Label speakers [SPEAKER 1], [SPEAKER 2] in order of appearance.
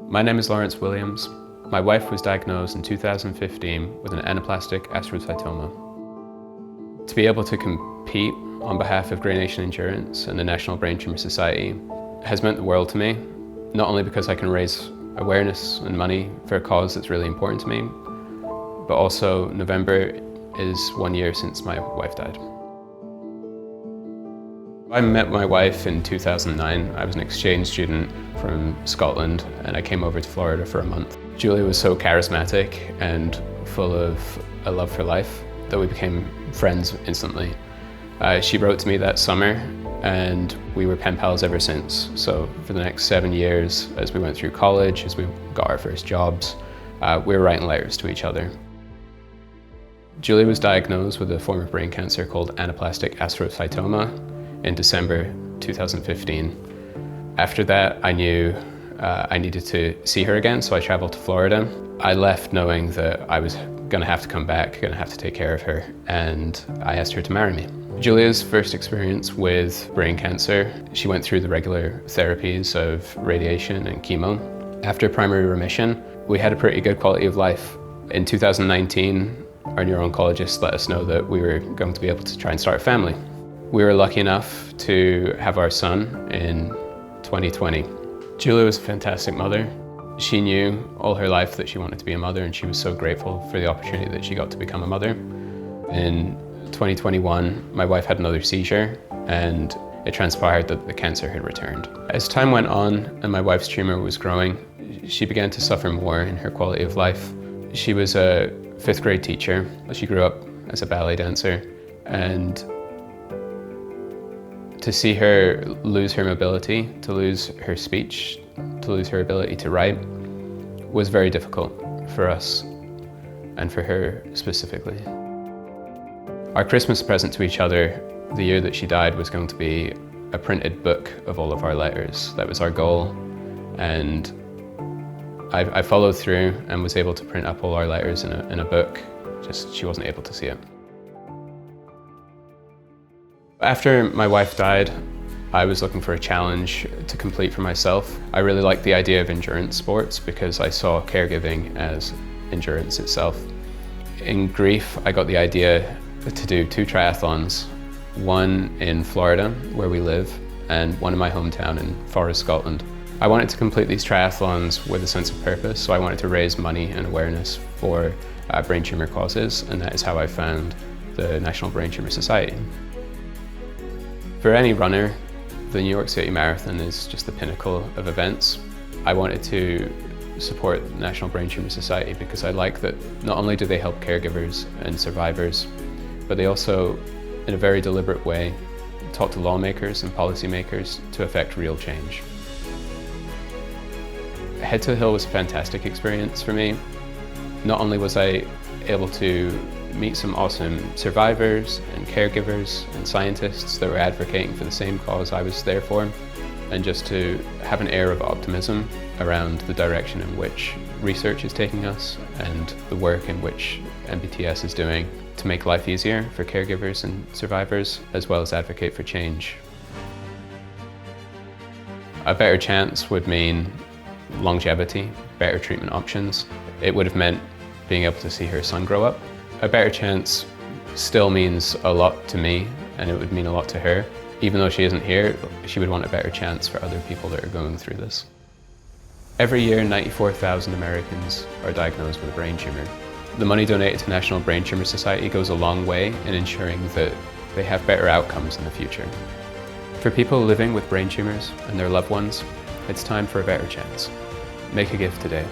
[SPEAKER 1] My name is Laurence Williams. My wife was diagnosed in 2015 with an anaplastic astrocytoma. To be able to compete on behalf of Grey Nation Endurance and the National Brain Tumor Society has meant the world to me, not only because I can raise awareness and money for a cause that's really important to me, but also November is 1 year since my wife died. I met my wife in 2009. I was an exchange student from Scotland and I came over to Florida for a month. Julia was so charismatic and full of a love for life that we became friends instantly. She wrote to me that summer and we were pen pals ever since. So for the next 7 years, as we went through college, as we got our first jobs, we were writing letters to each other. Julia was diagnosed with a form of brain cancer called anaplastic astrocytoma in December 2015. After that, I knew I needed to see her again, so I traveled to Florida. I left knowing that I was going to have to come back, going to have to take care of her, and I asked her to marry me. Julia's first experience with brain cancer, she went through the regular therapies of radiation and chemo. After primary remission, we had a pretty good quality of life. In 2019, our neuro-oncologist let us know that we were going to be able to try and start a family. We were lucky enough to have our son in 2020. Julia was a fantastic mother. She knew all her life that she wanted to be a mother, and she was so grateful for the opportunity that she got to become a mother. In 2021, my wife had another seizure, and it transpired that the cancer had returned. As time went on and my wife's tumor was growing, she began to suffer more in her quality of life. She was a 5th grade teacher. She grew up as a ballet dancer, and to see her lose her mobility, to lose her speech, to lose her ability to write was very difficult for us and for her specifically. Our Christmas present to each other the year that she died was going to be a printed book of all of our letters. That was our goal, and I followed through and was able to print up all our letters in a book, just she wasn't able to see it. After my wife died, I was looking for a challenge to complete for myself. I really liked the idea of endurance sports because I saw caregiving as endurance itself. In grief, I got the idea to do 2 triathlons, one in Florida, where we live, and one in my hometown in Forres, Scotland. I wanted to complete these triathlons with a sense of purpose, so I wanted to raise money and awareness for brain tumor causes, and that is how I found the National Brain Tumor Society. For any runner, the New York City Marathon is just the pinnacle of events. I wanted to support the National Brain Tumor Society because I like that not only do they help caregivers and survivors, but they also, in a very deliberate way, talk to lawmakers and policymakers to affect real change. Head to the Hill was a fantastic experience for me. Not only was I able to meet some awesome survivors and caregivers and scientists that were advocating for the same cause I was there for, and just to have an air of optimism around the direction in which research is taking us and the work in which NBTS is doing to make life easier for caregivers and survivors, as well as advocate for change. A better chance would mean longevity, better treatment options. It would have meant being able to see her son grow up. A better chance still means a lot to me, and it would mean a lot to her. Even though she isn't here, she would want a better chance for other people that are going through this. Every year, 94,000 Americans are diagnosed with a brain tumor. The money donated to National Brain Tumor Society goes a long way in ensuring that they have better outcomes in the future. For people living with brain tumors and their loved ones, it's time for a better chance. Make a gift today.